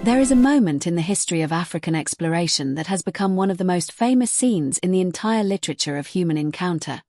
There is a moment in the history of African exploration that has become one of the most famous scenes in the entire literature of human encounter.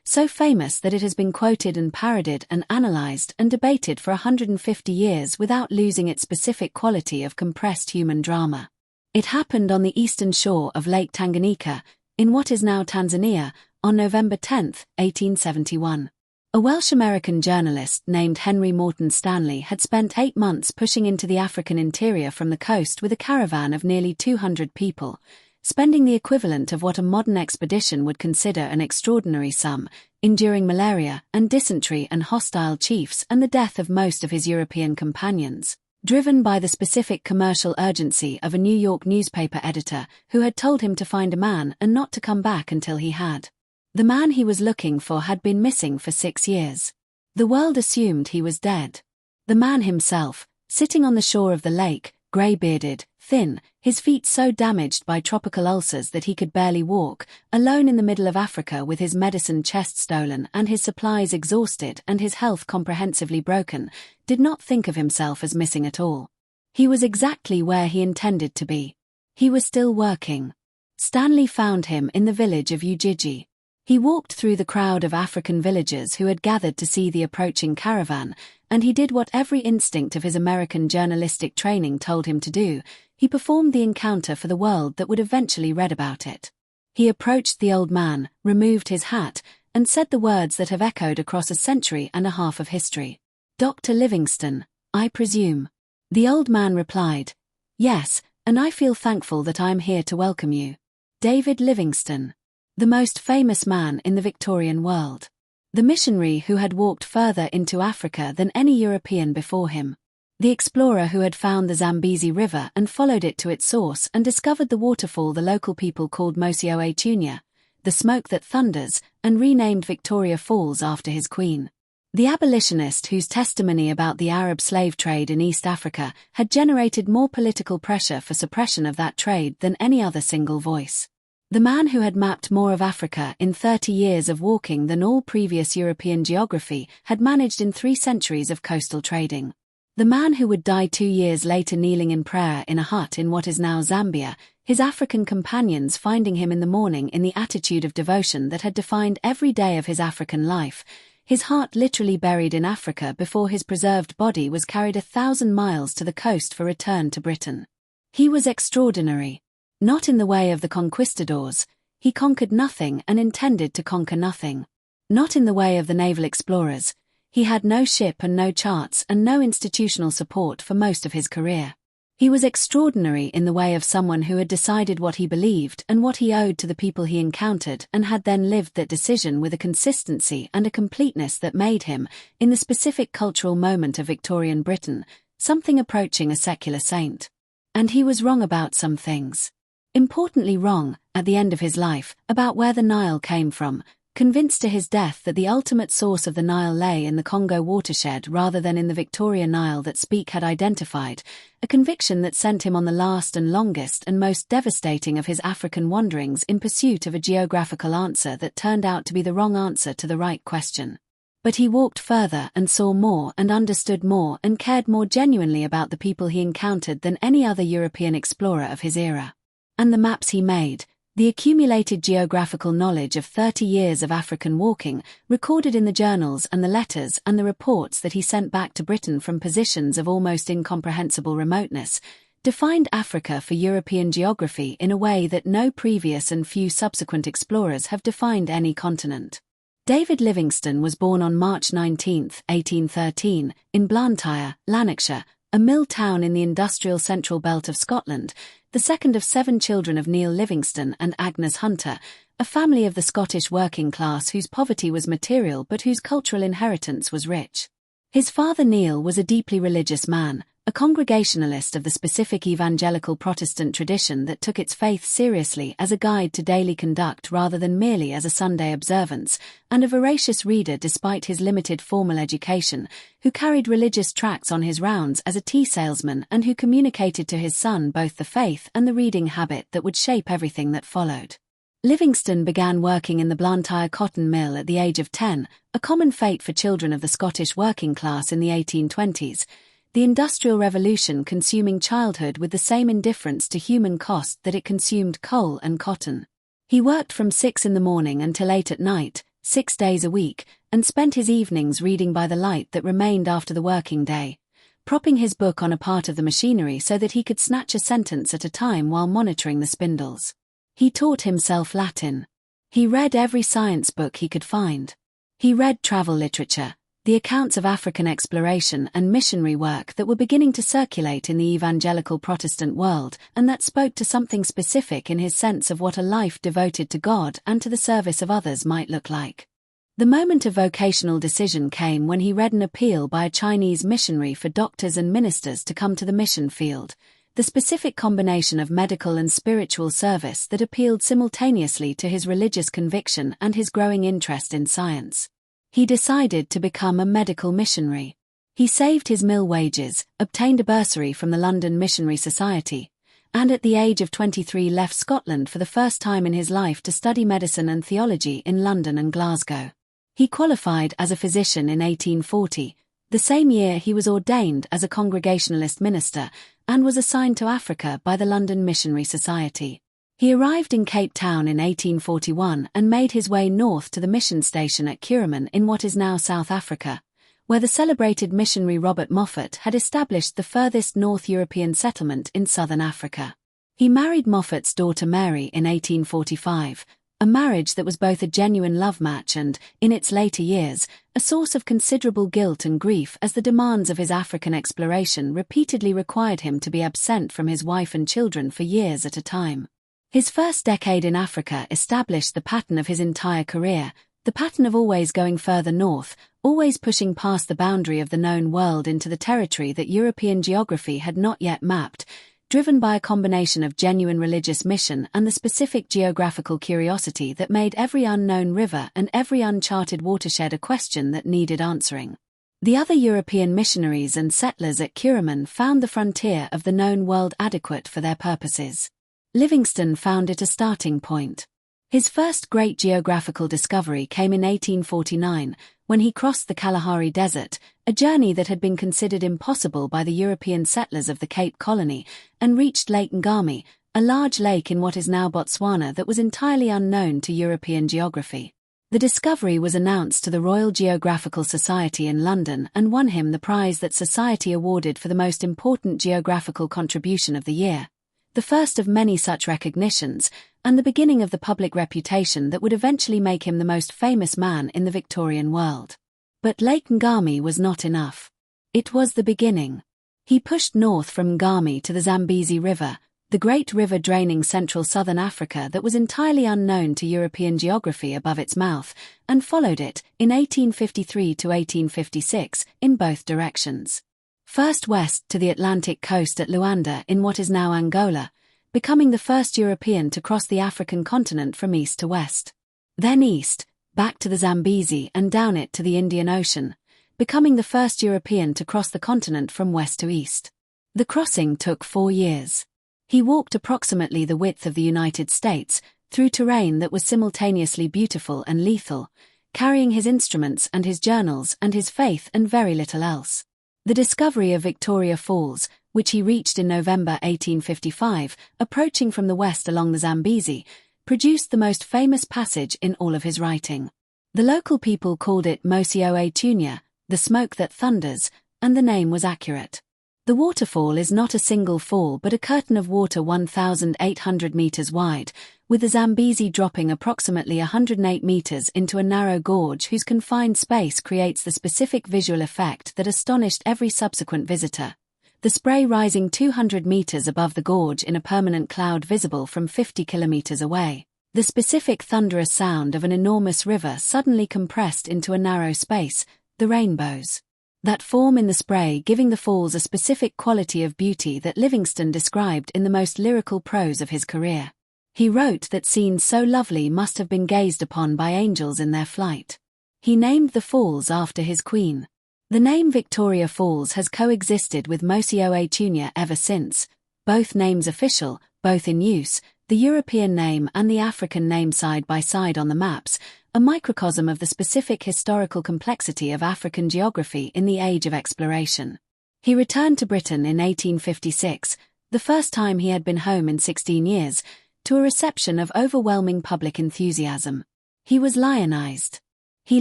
So famous that it has been quoted and parodied and analyzed and debated for 150 years without losing its specific quality of compressed human drama. It happened on the eastern shore of Lake Tanganyika, in what is now Tanzania, on November 10, 1871. A Welsh-American journalist named Henry Morton Stanley had spent 8 months pushing into the African interior from the coast with a caravan of nearly 200 people, spending the equivalent of what a modern expedition would consider an extraordinary sum, enduring malaria and dysentery and hostile chiefs and the death of most of his European companions, driven by the specific commercial urgency of a New York newspaper editor who had told him to find a man and not to come back until he had. The man he was looking for had been missing for 6 years. The world assumed he was dead. The man himself, sitting on the shore of the lake, grey-bearded, thin, his feet so damaged by tropical ulcers that he could barely walk, alone in the middle of Africa with his medicine chest stolen and his supplies exhausted and his health comprehensively broken, did not think of himself as missing at all. He was exactly where he intended to be. He was still working. Stanley found him in the village of Ujiji. He walked through the crowd of African villagers who had gathered to see the approaching caravan, and he did what every instinct of his American journalistic training told him to do. He performed the encounter for the world that would eventually read about it. He approached the old man, removed his hat, and said the words that have echoed across a century and a half of history. "Dr. Livingstone, I presume." The old man replied, "Yes, and I feel thankful that I am here to welcome you." David Livingstone, the most famous man in the Victorian world. The missionary who had walked further into Africa than any European before him. The explorer who had found the Zambezi River and followed it to its source and discovered the waterfall the local people called Mosioe Tunya, the smoke that thunders, and renamed Victoria Falls after his queen. The abolitionist whose testimony about the Arab slave trade in East Africa had generated more political pressure for suppression of that trade than any other single voice. The man who had mapped more of Africa in 30 years of walking than all previous European geography had managed in 3 centuries of coastal trading. The man who would die 2 years later kneeling in prayer in a hut in what is now Zambia, his African companions finding him in the morning in the attitude of devotion that had defined every day of his African life, his heart literally buried in Africa before his preserved body was carried 1,000 miles to the coast for return to Britain. He was extraordinary. Not in the way of the conquistadors, he conquered nothing and intended to conquer nothing. Not in the way of the naval explorers, he had no ship and no charts and no institutional support for most of his career. He was extraordinary in the way of someone who had decided what he believed and what he owed to the people he encountered and had then lived that decision with a consistency and a completeness that made him, in the specific cultural moment of Victorian Britain, something approaching a secular saint. And he was wrong about some things. Importantly wrong, at the end of his life, about where the Nile came from, convinced to his death that the ultimate source of the Nile lay in the Congo watershed rather than in the Victoria Nile that Speke had identified, a conviction that sent him on the last and longest and most devastating of his African wanderings in pursuit of a geographical answer that turned out to be the wrong answer to the right question. But he walked further and saw more and understood more and cared more genuinely about the people he encountered than any other European explorer of his era. And the maps he made, the accumulated geographical knowledge of 30 years of African walking, recorded in the journals and the letters and the reports that he sent back to Britain from positions of almost incomprehensible remoteness, defined Africa for European geography in a way that no previous and few subsequent explorers have defined any continent. David Livingstone was born on March 19, 1813, in Blantyre, Lanarkshire, a mill town in the industrial central belt of Scotland, the second of 7 children of Neil Livingstone and Agnes Hunter, a family of the Scottish working class whose poverty was material but whose cultural inheritance was rich. His father Neil was a deeply religious man, a Congregationalist of the specific evangelical Protestant tradition that took its faith seriously as a guide to daily conduct rather than merely as a Sunday observance, and a voracious reader despite his limited formal education, who carried religious tracts on his rounds as a tea salesman and who communicated to his son both the faith and the reading habit that would shape everything that followed. Livingstone began working in the Blantyre cotton mill at the age of 10, a common fate for children of the Scottish working class in the 1820s. the Industrial Revolution consuming childhood with the same indifference to human cost that it consumed coal and cotton. He worked from 6 in the morning until 8 at night, 6 days a week, and spent his evenings reading by the light that remained after the working day, propping his book on a part of the machinery so that he could snatch a sentence at a time while monitoring the spindles. He taught himself Latin. He read every science book he could find. He read travel literature, the accounts of African exploration and missionary work that were beginning to circulate in the evangelical Protestant world and that spoke to something specific in his sense of what a life devoted to God and to the service of others might look like. The moment of vocational decision came when he read an appeal by a Chinese missionary for doctors and ministers to come to the mission field, the specific combination of medical and spiritual service that appealed simultaneously to his religious conviction and his growing interest in science. He decided to become a medical missionary. He saved his mill wages, obtained a bursary from the London Missionary Society, and at the age of 23 left Scotland for the first time in his life to study medicine and theology in London and Glasgow. He qualified as a physician in 1840, the same year he was ordained as a Congregationalist minister, and was assigned to Africa by the London Missionary Society. He arrived in Cape Town in 1841 and made his way north to the mission station at Kuruman in what is now South Africa, where the celebrated missionary Robert Moffat had established the furthest North European settlement in southern Africa. He married Moffat's daughter Mary in 1845, a marriage that was both a genuine love match and, in its later years, a source of considerable guilt and grief as the demands of his African exploration repeatedly required him to be absent from his wife and children for years at a time. His first decade in Africa established the pattern of his entire career, the pattern of always going further north, always pushing past the boundary of the known world into the territory that European geography had not yet mapped, driven by a combination of genuine religious mission and the specific geographical curiosity that made every unknown river and every uncharted watershed a question that needed answering. The other European missionaries and settlers at Kuruman found the frontier of the known world adequate for their purposes. Livingstone found it a starting point. His first great geographical discovery came in 1849, when he crossed the Kalahari Desert, a journey that had been considered impossible by the European settlers of the Cape Colony, and reached Lake Ngami, a large lake in what is now Botswana that was entirely unknown to European geography. The discovery was announced to the Royal Geographical Society in London and won him the prize that society awarded for the most important geographical contribution of the year, the first of many such recognitions, and the beginning of the public reputation that would eventually make him the most famous man in the Victorian world. But Lake Ngami was not enough. It was the beginning. He pushed north from Ngami to the Zambezi River, the great river draining central southern Africa that was entirely unknown to European geography above its mouth, and followed it, in 1853 to 1856, in both directions. First west to the Atlantic coast at Luanda in what is now Angola, becoming the first European to cross the African continent from east to west. Then east, back to the Zambezi and down it to the Indian Ocean, becoming the first European to cross the continent from west to east. The crossing took 4 years. He walked approximately the width of the United States, through terrain that was simultaneously beautiful and lethal, carrying his instruments and his journals and his faith and very little else. The discovery of Victoria Falls, which he reached in November 1855, approaching from the west along the Zambezi, produced the most famous passage in all of his writing. The local people called it Mosi Oe Tunya, the smoke that thunders, and the name was accurate. The waterfall is not a single fall but a curtain of water 1,800 meters wide, with the Zambezi dropping approximately 108 meters into a narrow gorge whose confined space creates the specific visual effect that astonished every subsequent visitor. The spray rising 200 meters above the gorge in a permanent cloud visible from 50 kilometers away. The specific thunderous sound of an enormous river suddenly compressed into a narrow space, the rainbows that form in the spray giving the falls a specific quality of beauty that Livingstone described in the most lyrical prose of his career. He wrote that scenes so lovely must have been gazed upon by angels in their flight. He named the falls after his queen. The name Victoria Falls has coexisted with Mosi Oe Tunya ever since, both names official, both in use, the European name and the African name side by side on the maps, a microcosm of the specific historical complexity of African geography in the age of exploration. He returned to Britain in 1856, the first time he had been home in 16 years, to a reception of overwhelming public enthusiasm. He was lionized. He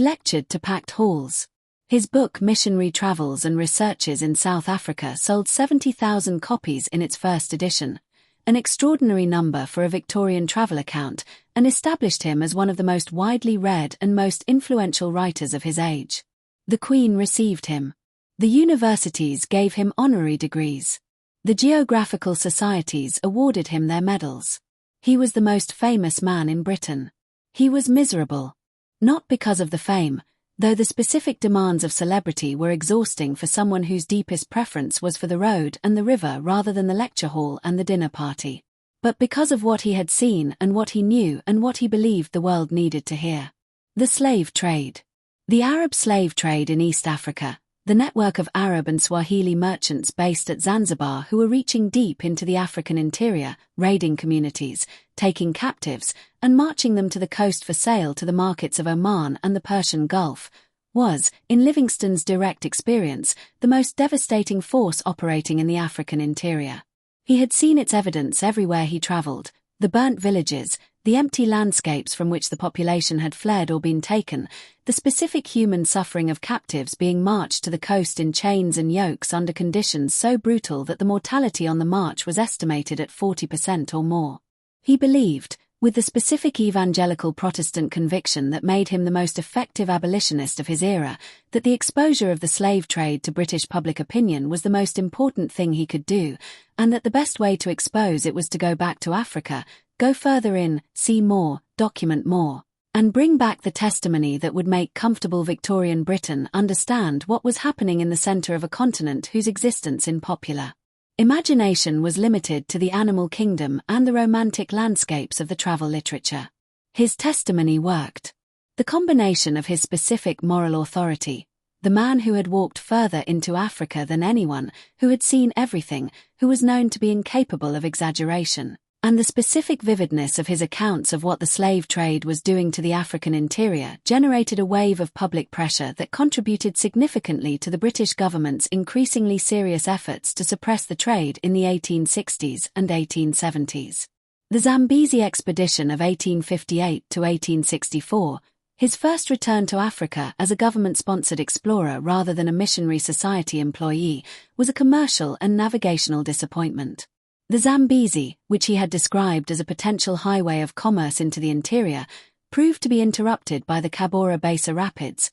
lectured to packed halls. His book Missionary Travels and Researches in South Africa sold 70,000 copies in its first edition, an extraordinary number for a Victorian travel account, and established him as one of the most widely read and most influential writers of his age. The Queen received him. The universities gave him honorary degrees. The geographical societies awarded him their medals. He was the most famous man in Britain. He was miserable. Not because of the fame, though the specific demands of celebrity were exhausting for someone whose deepest preference was for the road and the river rather than the lecture hall and the dinner party, but because of what he had seen and what he knew and what he believed the world needed to hear. The slave trade. The Arab slave trade in East Africa, the network of Arab and Swahili merchants based at Zanzibar who were reaching deep into the African interior, raiding communities, taking captives, and marching them to the coast for sale to the markets of Oman and the Persian Gulf, was, in Livingstone's direct experience, the most devastating force operating in the African interior. He had seen its evidence everywhere he traveled: the burnt villages, the empty landscapes from which the population had fled or been taken, the specific human suffering of captives being marched to the coast in chains and yokes under conditions so brutal that the mortality on the march was estimated at 40% or more. He believed, with the specific evangelical Protestant conviction that made him the most effective abolitionist of his era, that the exposure of the slave trade to British public opinion was the most important thing he could do, and that the best way to expose it was to go back to Africa, go further in, see more, document more, and bring back the testimony that would make comfortable Victorian Britain understand what was happening in the centre of a continent whose existence in popular imagination was limited to the animal kingdom and the romantic landscapes of the travel literature. His testimony worked. The combination of his specific moral authority, the man who had walked further into Africa than anyone, who had seen everything, who was known to be incapable of exaggeration, and the specific vividness of his accounts of what the slave trade was doing to the African interior generated a wave of public pressure that contributed significantly to the British government's increasingly serious efforts to suppress the trade in the 1860s and 1870s. The Zambezi expedition of 1858 to 1864, his first return to Africa as a government-sponsored explorer rather than a missionary society employee, was a commercial and navigational disappointment. The Zambezi, which he had described as a potential highway of commerce into the interior, proved to be interrupted by the Cabora Bassa Rapids,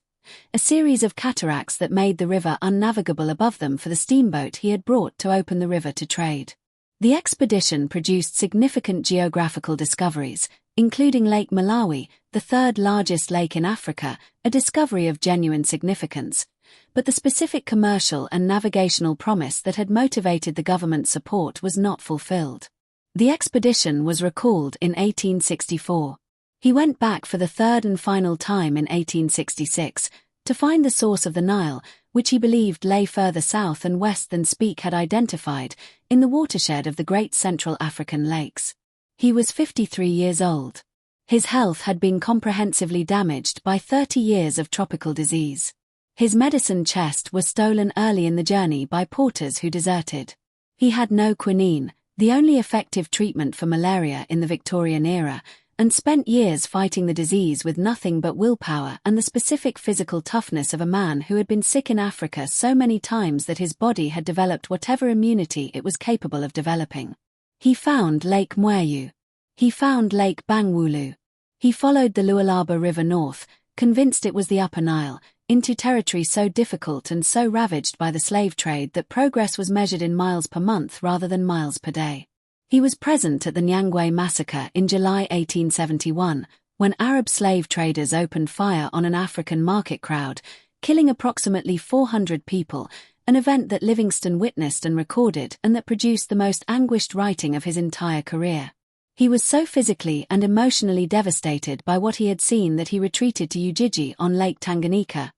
a series of cataracts that made the river unnavigable above them for the steamboat he had brought to open the river to trade. The expedition produced significant geographical discoveries, including Lake Malawi, the third largest lake in Africa, a discovery of genuine significance, but the specific commercial and navigational promise that had motivated the government's support was not fulfilled. The expedition was recalled in 1864. He went back for the third and final time in 1866, to find the source of the Nile, which he believed lay further south and west than Speke had identified, in the watershed of the great Central African lakes. He was 53 years old. His health had been comprehensively damaged by 30 years of tropical disease. His medicine chest was stolen early in the journey by porters who deserted. He had no quinine, the only effective treatment for malaria in the Victorian era, and spent years fighting the disease with nothing but willpower and the specific physical toughness of a man who had been sick in Africa so many times that his body had developed whatever immunity it was capable of developing. He found Lake Mweru. He found Lake Bangweulu. He followed the Lualaba River north, convinced it was the Upper Nile, into territory so difficult and so ravaged by the slave trade that progress was measured in miles per month rather than miles per day. He was present at the Nyangwe massacre in July 1871, when Arab slave traders opened fire on an African market crowd, killing approximately 400 people, an event that Livingstone witnessed and recorded and that produced the most anguished writing of his entire career. He was so physically and emotionally devastated by what he had seen that he retreated to Ujiji on Lake Tanganyika,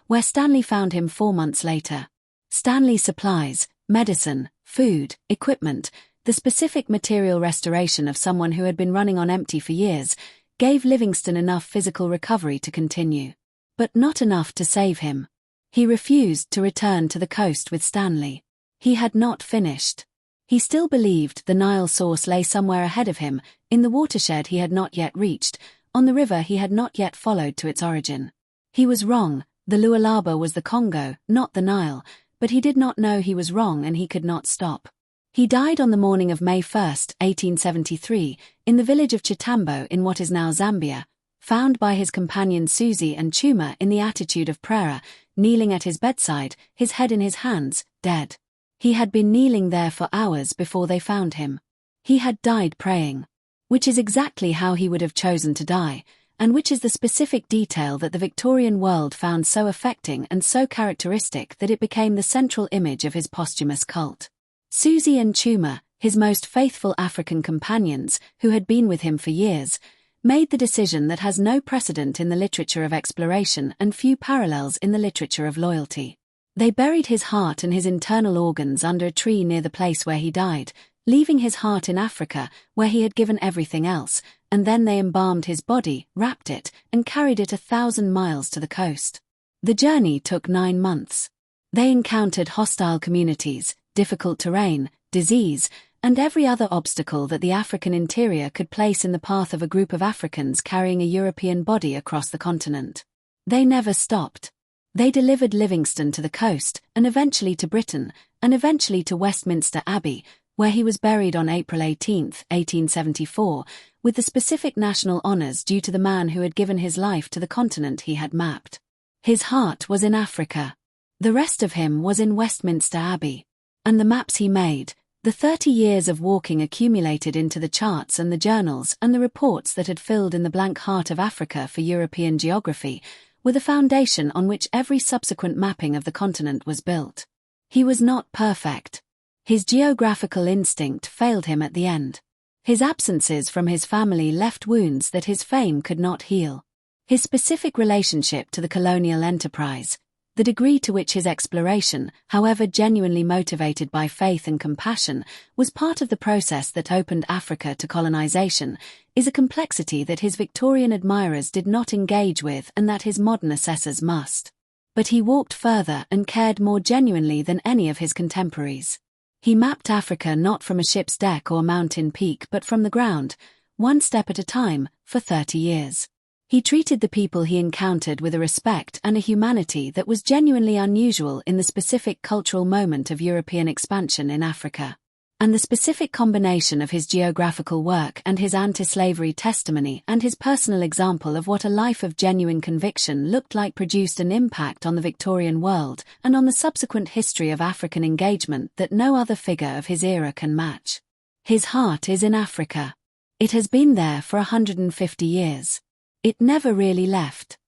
where Stanley found him 4 months later. Stanley's supplies, medicine, food, equipment, the specific material restoration of someone who had been running on empty for years, gave Livingstone enough physical recovery to continue. But not enough to save him. He refused to return to the coast with Stanley. He had not finished. He still believed the Nile source lay somewhere ahead of him, in the watershed he had not yet reached, on the river he had not yet followed to its origin. He was wrong. The Lualaba was the Congo, not the Nile, but he did not know he was wrong and he could not stop. He died on the morning of May 1, 1873, in the village of Chitambo in what is now Zambia, found by his companions Susie and Chuma in the attitude of prayer, kneeling at his bedside, his head in his hands, dead. He had been kneeling there for hours before they found him. He had died praying. Which is exactly how he would have chosen to die, and which is the specific detail that the Victorian world found so affecting and so characteristic that it became the central image of his posthumous cult. Susie and Chuma, his most faithful African companions, who had been with him for years, made the decision that has no precedent in the literature of exploration and few parallels in the literature of loyalty. They buried his heart and his internal organs under a tree near the place where he died, leaving his heart in Africa, where he had given everything else, and then they embalmed his body, wrapped it, and carried it 1,000 miles to the coast. The journey took 9 months. They encountered hostile communities, difficult terrain, disease, and every other obstacle that the African interior could place in the path of a group of Africans carrying a European body across the continent. They never stopped. They delivered Livingstone to the coast, and eventually to Britain, and eventually to Westminster Abbey, where he was buried on April 18, 1874, with the specific national honours due to the man who had given his life to the continent he had mapped. His heart was in Africa. The rest of him was in Westminster Abbey. And the maps he made, the 30 years of walking accumulated into the charts and the journals and the reports that had filled in the blank heart of Africa for European geography, were the foundation on which every subsequent mapping of the continent was built. He was not perfect. His geographical instinct failed him at the end. His absences from his family left wounds that his fame could not heal. His specific relationship to the colonial enterprise, the degree to which his exploration, however genuinely motivated by faith and compassion, was part of the process that opened Africa to colonization, is a complexity that his Victorian admirers did not engage with and that his modern assessors must. But he walked further and cared more genuinely than any of his contemporaries. He mapped Africa not from a ship's deck or mountain peak but from the ground, one step at a time, for 30 years. He treated the people he encountered with a respect and a humanity that was genuinely unusual in the specific cultural moment of European expansion in Africa. And the specific combination of his geographical work and his anti-slavery testimony and his personal example of what a life of genuine conviction looked like produced an impact on the Victorian world and on the subsequent history of African engagement that no other figure of his era can match. His heart is in Africa. It has been there for 150 years. It never really left.